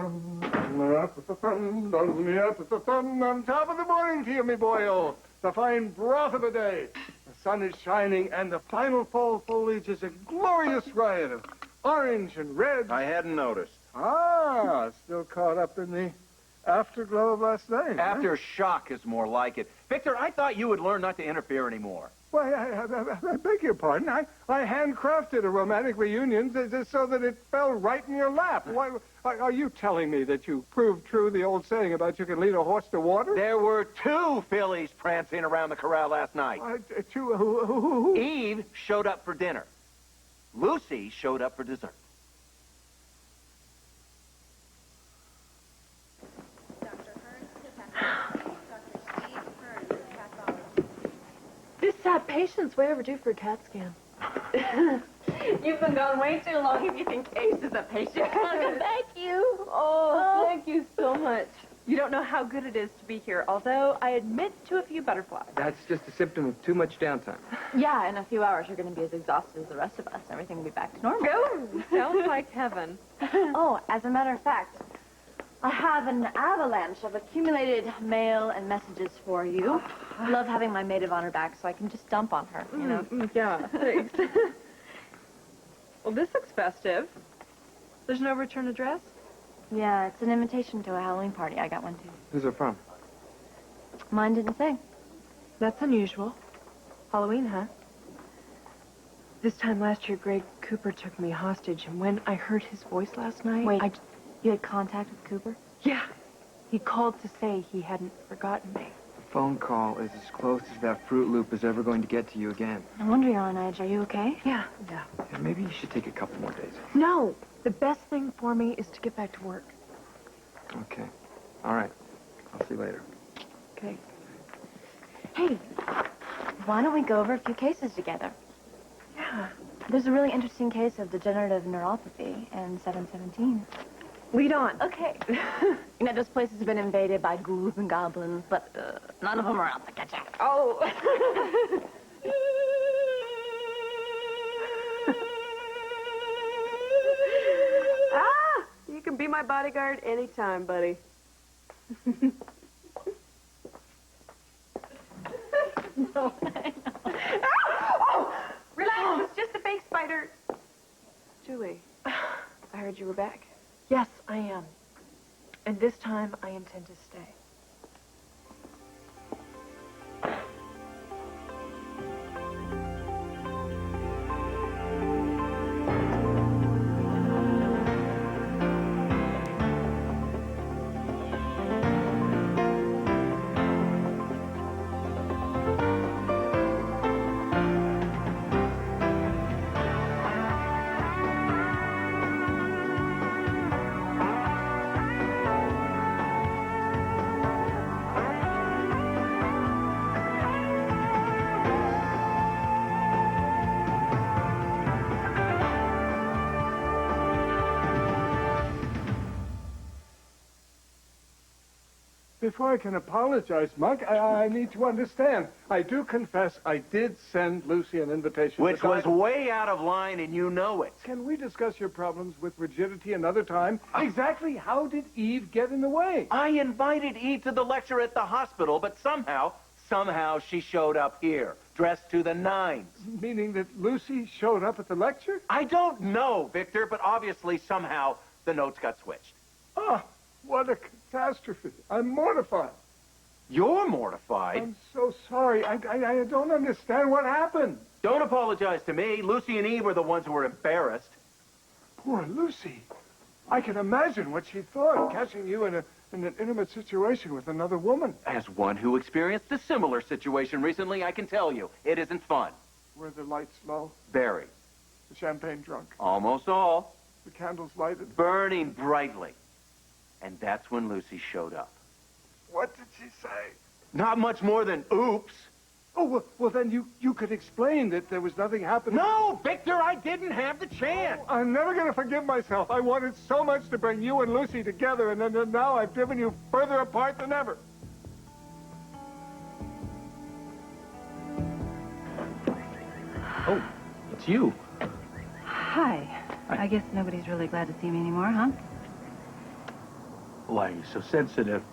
On top of the morning to you, me boyo. The fine broth of a day. The sun is shining, and the final fall foliage is a glorious riot of orange and red. I hadn't noticed. Ah, still caught up in the afterglow of last night. Aftershock is more like it. Victor, I thought you would learn not to interfere anymore. Why, I beg your pardon. I handcrafted a romantic reunion so that it fell right in your lap. Why, are you telling me that you proved true the old saying about you can lead a horse to water? There were 2 fillies prancing around the corral last night. Who? Eve showed up for dinner. Lucy showed up for dessert. This patient's way overdue for a CAT scan. You've been gone way too long if you think Ace is a patient. Thank you. Oh, thank you so much. You don't know how good it is to be here, although I admit to a few butterflies. That's just a symptom of too much downtime. Yeah, in a few hours you're going to be as exhausted as the rest of us. Everything will be back to normal. Oh, sounds like heaven. Oh, as a matter of fact, I have an avalanche of accumulated mail and messages for you. I love having my maid of honor back so I can just dump on her, you know? Yeah, thanks. Well, this looks festive. There's no return address? Yeah, it's an invitation to a Halloween party. I got one, too. Who's it from? Mine didn't say. That's unusual. Halloween, huh? This time last year, Greg Cooper took me hostage, and when I heard his voice last night... Wait, you had contact with Cooper? Yeah. He called to say he hadn't forgotten me. A phone call is as close as that Fruit Loop is ever going to get to you again. No wonder you're on edge. Are you okay? Yeah. Yeah, maybe you should take a couple more days. No! The best thing for me is to get back to work. Okay. All right. I'll see you later. Okay. Hey, why don't we go over a few cases together? Yeah. There's a really interesting case of degenerative neuropathy in 717. Lead on. Okay. You know, this place has been invaded by ghouls and goblins, but none of them are out to catch it. Oh. You can be my bodyguard anytime, buddy. No, Oh! Relax, it's just a fake spider. Julie, I heard you were back. Yes, I am. And this time, I intend to stay. Before I can apologize, Monk, I need to understand. I do confess I did send Lucy an invitation. Which was way out of line, and you know it. Can we discuss your problems with rigidity another time? Exactly how did Eve get in the way? I invited Eve to the lecture at the hospital, but somehow she showed up here, dressed to the nines. Meaning that Lucy showed up at the lecture? I don't know, Victor, but obviously somehow the notes got switched. Oh, what a catastrophe. I'm mortified. You're mortified? I'm so sorry. I don't understand what happened. Don't apologize to me. Lucy and Eve were the ones who were embarrassed. Poor Lucy. I can imagine what she thought, catching you in an intimate situation with another woman. As one who experienced a similar situation recently, I can tell you, it isn't fun. Were the lights low? Very. The champagne drunk? Almost all. The candles lighted? Burning brightly. And that's when Lucy showed up. What did she say? Not much more than oops. Oh, well then you could explain that there was nothing happening. No, Victor, I didn't have the chance. Oh, I'm never going to forgive myself. I wanted so much to bring you and Lucy together, and then now I've driven you further apart than ever. Oh, it's you. Hi. I guess nobody's really glad to see me anymore, huh? Why are you so sensitive?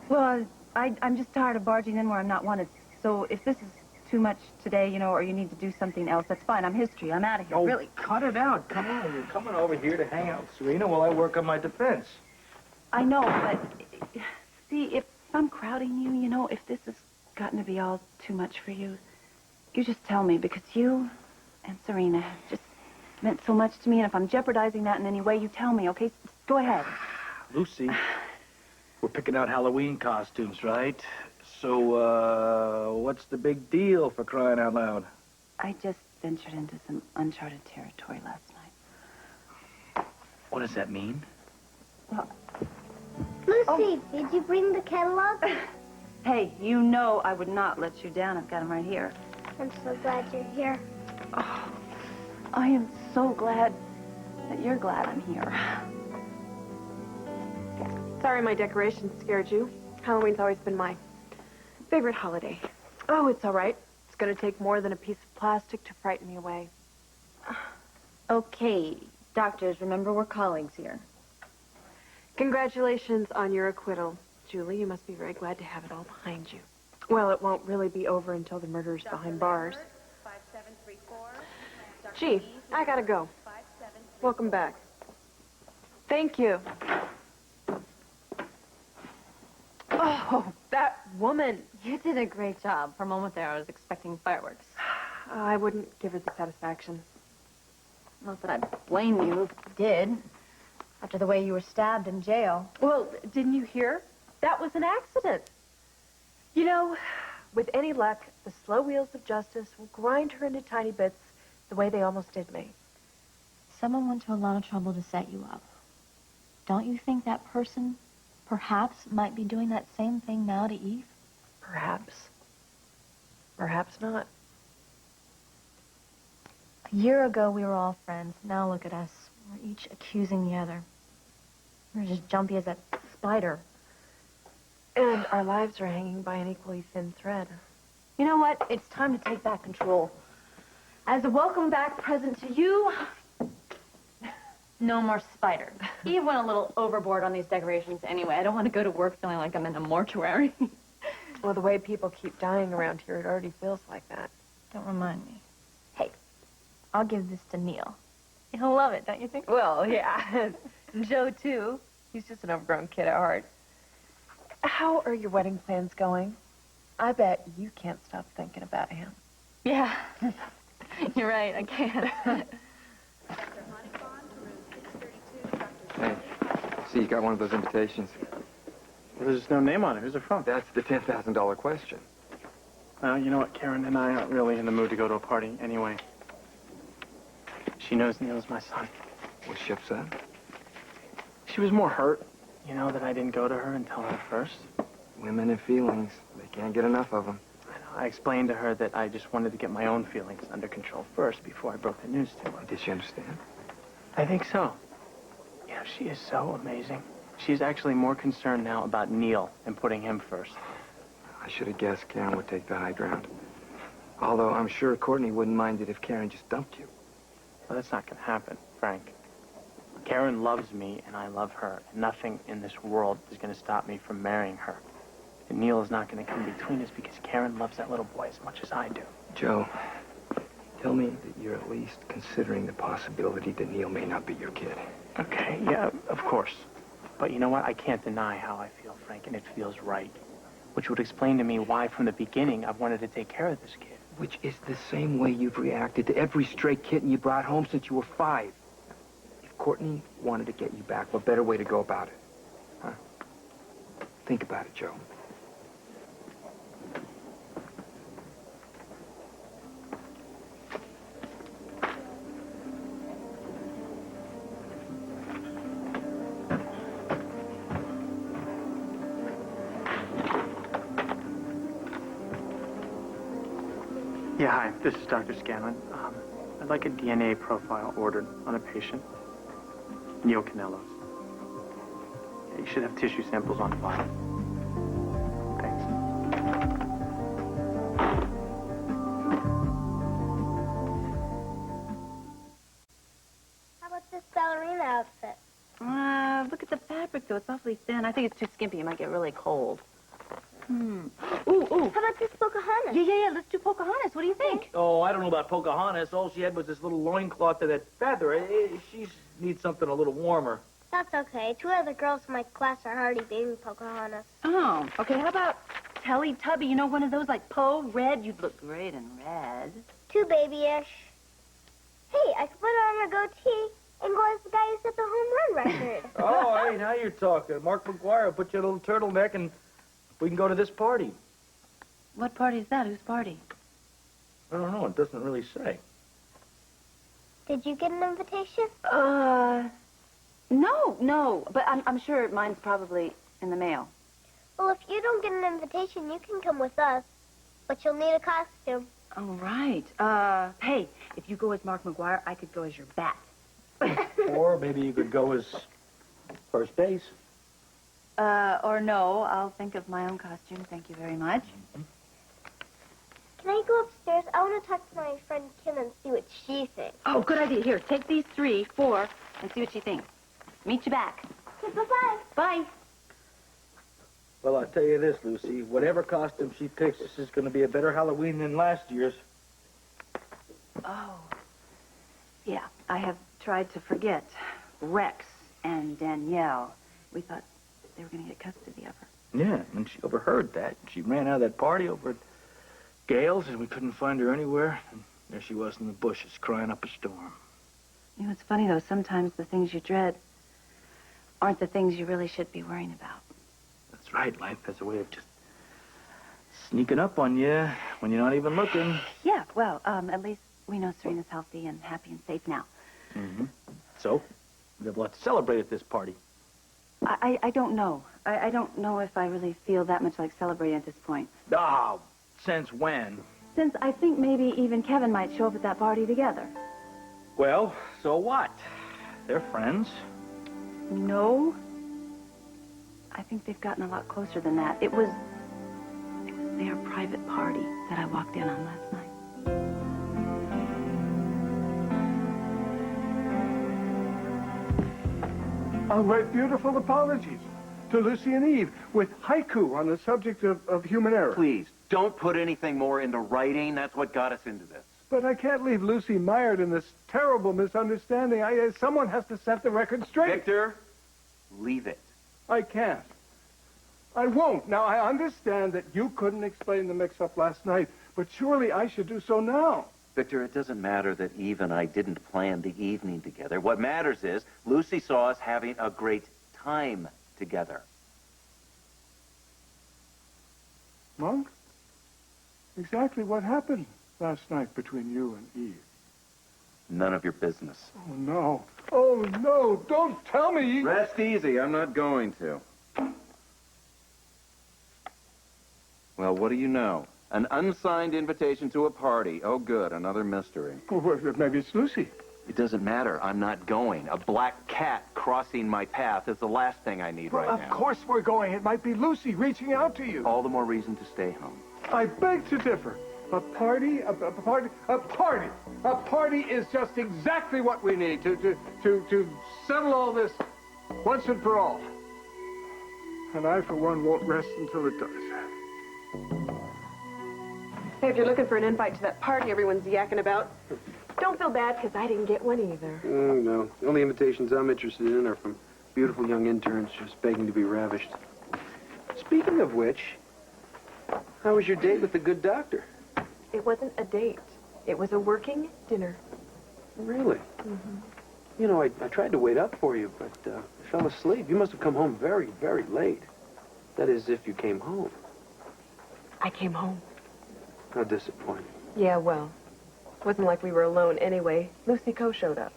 Well, I'm just tired of barging in where I'm not wanted. So if this is too much today, or you need to do something else, that's fine. I'm history. I'm out of here, Oh, really. cut it out. Come on. You're coming over here to hang out with Serena while I work on my defense. I know, but see, if I'm crowding you, if this has gotten to be all too much for you, you just tell me, because you and Serena have just meant so much to me, and if I'm jeopardizing that in any way, you tell me, okay? Go ahead. Lucy, we're picking out Halloween costumes, right? So, what's the big deal, for crying out loud? I just ventured into some uncharted territory last night. What does that mean? Well, Lucy, did you bring the catalog? hey, I would not let you down. I've got them right here. I'm so glad you're here. Oh, I am so glad that you're glad I'm here. Sorry my decorations scared you. Halloween's always been my favorite holiday. Oh, it's all right. It's going to take more than a piece of plastic to frighten me away. Okay, doctors, remember we're colleagues here. Congratulations on your acquittal, Julie. You must be very glad to have it all behind you. Well, it won't really be over until the murder's behind bars. Gee, I gotta go. Welcome back. Thank you. Oh, that woman. You did a great job. For a moment there, I was expecting fireworks. I wouldn't give her the satisfaction. Not that I blame you if you did. After the way you were stabbed in jail. Well, didn't you hear? That was an accident. With any luck, the slow wheels of justice will grind her into tiny bits the way they almost did me. Someone went to a lot of trouble to set you up. Don't you think that person perhaps might be doing that same thing now to Eve? Perhaps. Perhaps not. A year ago, we were all friends. Now look at us. We're each accusing the other. We're just jumpy as that spider. And our lives are hanging by an equally thin thread. You know what? It's time to take back control. As a welcome back present to you, no more spider. Eve went a little overboard on these decorations anyway. I don't want to go to work feeling like I'm in a mortuary. Well, the way people keep dying around here, it already feels like that. Don't remind me. Hey, I'll give this to Neil. He'll love it, don't you think? Well, yeah. Joe, too. He's just an overgrown kid at heart. How are your wedding plans going? I bet you can't stop thinking about him. Yeah. You're right, I can't. Hey, see, you got one of those invitations. Well, there's no name on it. Who's it from? That's the $10,000 question. Well, you know what? Karen and I aren't really in the mood to go to a party anyway. She knows Neil's my son. Was she upset? She was more hurt, that I didn't go to her and tell her first. Women and feelings. They can't get enough of them. I know. I explained to her that I just wanted to get my own feelings under control first before I broke the news to her. Did she understand? I think so. She is so amazing. She's actually more concerned now about Neil and putting him first. I should have guessed Karen would take the high ground. Although I'm sure Courtney wouldn't mind it if Karen just dumped you. Well, that's not going to happen, Frank. Karen loves me, and I love her. And nothing in this world is going to stop me from marrying her. And Neil is not going to come between us because Karen loves that little boy as much as I do. Joe, tell me that you're at least considering the possibility that Neil may not be your kid. Okay, yeah, of course. But you know what? I can't deny how I feel, Frank, and it feels right. Which would explain to me why, from the beginning, I've wanted to take care of this kid. Which is the same way you've reacted to every stray kitten you brought home since you were 5. If Courtney wanted to get you back, what better way to go about it? Huh? Think about it, Joe. Yeah, hi. This is Dr. Scanlon. I'd like a DNA profile ordered on a patient. Neil Canellos. Yeah, you should have tissue samples on file. Thanks. How about this ballerina outfit? Look at the fabric though. It's awfully thin. I think it's too skimpy. It might get really cold. Ooh. How about this Pocahontas? Yeah. Let's do Pocahontas. What do you think? Oh, I don't know about Pocahontas. All she had was this little loincloth of that feather. She needs something a little warmer. That's okay. 2 other girls in my class are already being Pocahontas. Oh, okay. How about teletubby? You know, one of those like Poe, red. You'd look great in red. Too babyish. Hey, I could put on a goatee and go as the guy who set the home run record. Oh, hey, now you're talking. Mark McGuire will put you in a little turtleneck and we can go to this party. What party is that? Whose party? I don't know. It doesn't really say. Did you get an invitation? No. But I'm sure mine's probably in the mail. Well, if you don't get an invitation, you can come with us. But you'll need a costume. Oh, right. Hey, if you go as Mark McGuire, I could go as your bat. Or maybe you could go as first base. Or no, I'll think of my own costume. Thank you very much. Can I go upstairs? I want to talk to my friend Kim and see what she thinks. Oh, good idea. Here, take these 3, 4, and see what she thinks. Meet you back. Okay, bye-bye. Bye. Well, I'll tell you this, Lucy. Whatever costume she picks, this is going to be a better Halloween than last year's. Oh. Yeah, I have tried to forget Rex and Danielle. We thought they were going to get custody of her. Yeah, and she overheard that. She ran out of that party over at Gail's, and we couldn't find her anywhere. And there she was in the bushes, crying up a storm. You know, it's funny, though. Sometimes the things you dread aren't the things you really should be worrying about. That's right. Life has a way of just sneaking up on you when you're not even looking. Yeah, well, at least we know Serena's healthy and happy and safe now. Mm-hmm. So, we have a lot to celebrate at this party. I don't know. I don't know if I really feel that much like celebrating at this point. Oh, since when? Since I think maybe even Kevin might show up at that party together. Well, so what? They're friends. No. I think they've gotten a lot closer than that. It was their private party that I walked in on last night. I'll write beautiful apologies to Lucy and Eve with haiku on the subject of human error. Please, don't put anything more into writing. That's what got us into this. But I can't leave Lucy mired in this terrible misunderstanding. Someone has to set the record straight. Victor, leave it. I can't. I won't. Now, I understand that you couldn't explain the mix-up last night, but surely I should do so now. Victor, it doesn't matter that Eve and I didn't plan the evening together. What matters is Lucy saw us having a great time together. Monk, exactly what happened last night between you and Eve? None of your business. Oh, no. Oh, no. Don't tell me. Rest easy. I'm not going to. Well, what do you know? An unsigned invitation to a party. Oh, good. Another mystery. Well, maybe it's Lucy. It doesn't matter. I'm not going. A black cat crossing my path is the last thing I need right now. Of course we're going. It might be Lucy reaching out to you. All the more reason to stay home. I beg to differ. A party is just exactly what we need to settle all this once and for all. And I, for one, won't rest until it does. Hey, if you're looking for an invite to that party everyone's yakking about, don't feel bad, because I didn't get one either. Oh, no. The only invitations I'm interested in are from beautiful young interns just begging to be ravished. Speaking of which, how was your date with the good doctor? It wasn't a date. It was a working dinner. Really? Mm-hmm. You know, I tried to wait up for you, but I fell asleep. You must have come home very, very late. That is, if you came home. I came home. How disappointing. Yeah, well, wasn't like we were alone anyway. Lucy Coe showed up.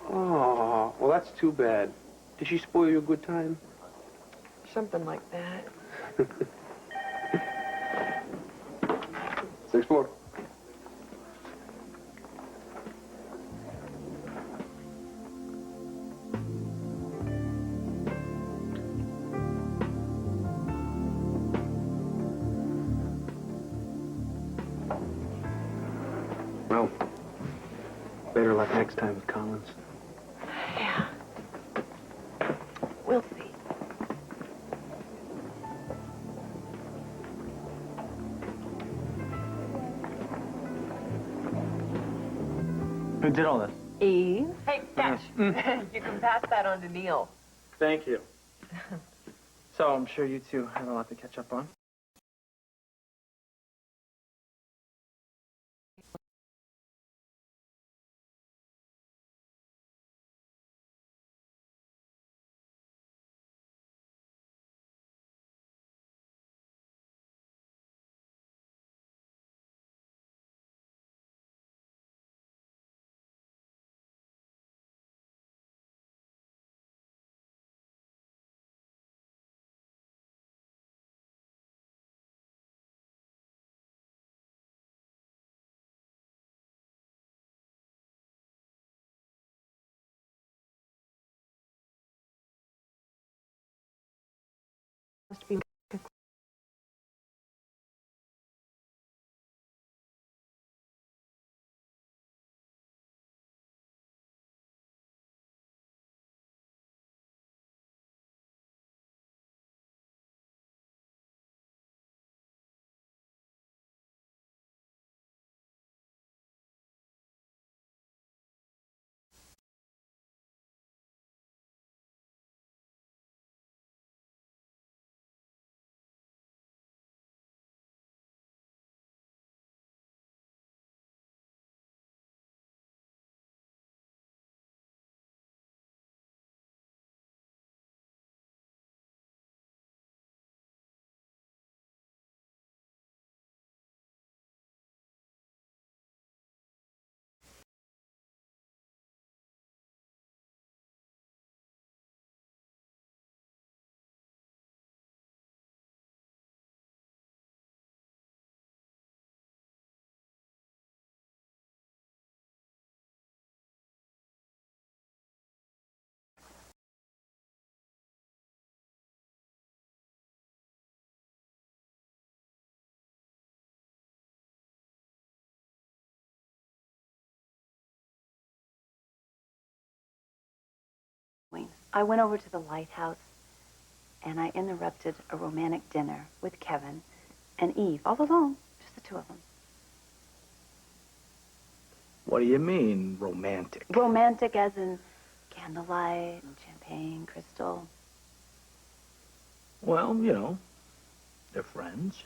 Oh, well, that's too bad. Did she spoil your good time? Something like that. 6th floor. Well, better luck next time with Collins. Yeah. We'll see. Who did all this? Eve. Hey, Fetch. You can pass that on to Neil. Thank you. So I'm sure you two have a lot to catch up on. I went over to the lighthouse, and I interrupted a romantic dinner with Kevin and Eve, all alone, just the two of them. What do you mean, romantic? Romantic as in candlelight and champagne, crystal. Well, you know, they're friends.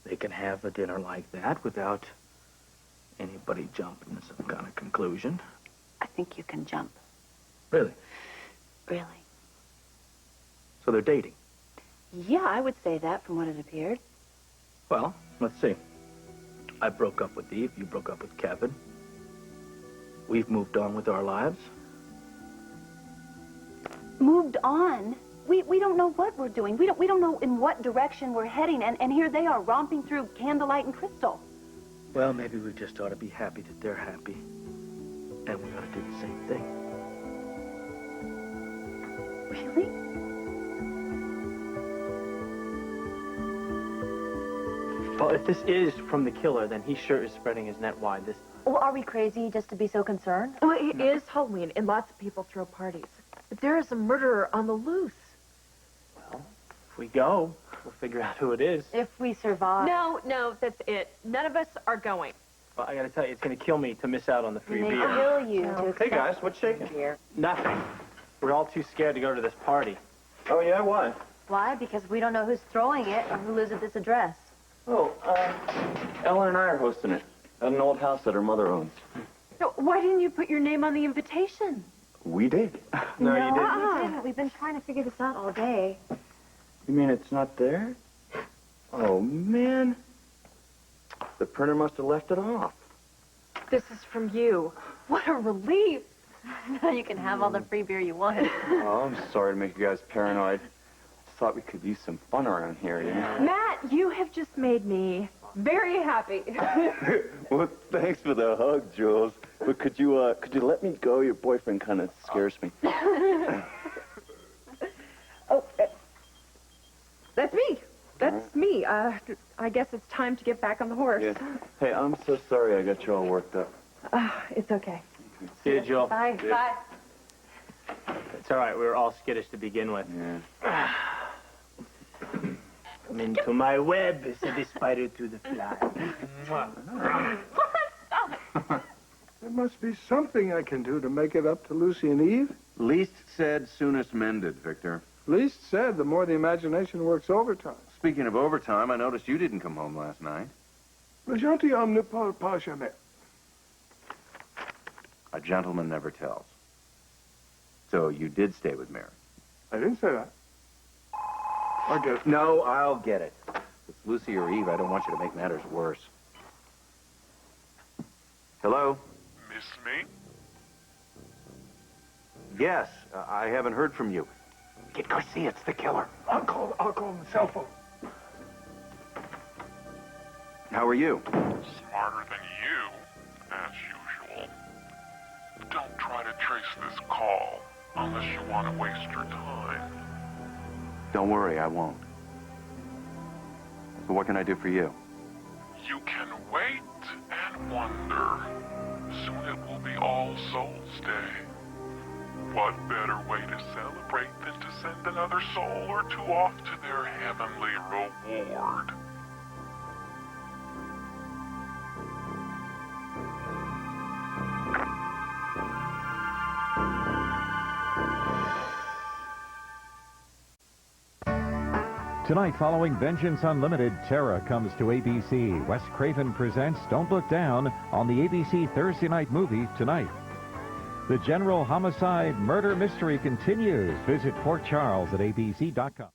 They can have a dinner like that without anybody jumping to some kind of conclusion. I think you can jump. Really? Really? So they're dating? Yeah, I would say that from what it appeared. Well, let's see. I broke up with Eve. You broke up with Kevin. We've moved on with our lives. Moved on? We don't know what we're doing. We don't know in what direction we're heading, and here they are romping through candlelight and crystal. Well, maybe we just ought to be happy that they're happy. And we ought to do the same thing. Really? Well, if this is from the killer, then he sure is spreading his net wide. Well, are we crazy just to be so concerned? Well, it is Halloween, and lots of people throw parties. But there is a murderer on the loose. Well, if we go, we'll figure out who it is. If we survive. No, that's it. None of us are going. Well, I gotta tell you, it's gonna kill me to miss out on the free And they beer. kill you to Hey accept guys, what's shaking? beer. Nothing. We're all too scared to go to this party. Oh yeah, why? Why? Because we don't know who's throwing it or who lives at this address. Oh, Ella and I are hosting it at an old house that her mother owns. So why didn't you put your name on the invitation? We did. No, you didn't. We didn't. We've been trying to figure this out all day. You mean it's not there? Oh man, the printer must have left it off. This is from you. What a relief. Now you can have all the free beer you want. Oh, I'm sorry to make you guys paranoid. Just thought we could use some fun around here, you know? Matt, you have just made me very happy. Well, thanks for the hug, Jules. But could you let me go? Your boyfriend kind of scares me. That's me. That's me. I guess it's time to get back on the horse. Yeah. Hey, I'm so sorry I got you all worked up. It's okay. See you, Jill. Bye. Bye. It's all right. We were all skittish to begin with. Yeah. Come into my web, said the spider to the fly. There must be something I can do to make it up to Lucy and Eve. Least said, soonest mended, Victor. Least said, the more the imagination works overtime. Speaking of overtime, I noticed you didn't come home last night. Le gentilhomme ne parle pas jamais. A gentleman never tells. So you did stay with Mary. I didn't say that. I guess. No, I'll get it. If it's Lucy or Eve, I don't want you to make matters worse. Hello? Miss me? Yes, I haven't heard from you. Get Garcia, it's the killer. I'll call the cell phone. How are you? Smarter than you, as usual. Don't try to trace this call unless you want to waste your time. Don't worry, I won't. So what can I do for you? You can wait and wonder. Soon it will be All Souls Day. What better way to celebrate than to send another soul or two off to their heavenly reward? Tonight, following Vengeance Unlimited, Terror comes to ABC. Wes Craven presents Don't Look Down on the ABC Thursday night movie tonight. The General Homicide Murder Mystery continues. Visit Port Charles at abc.com.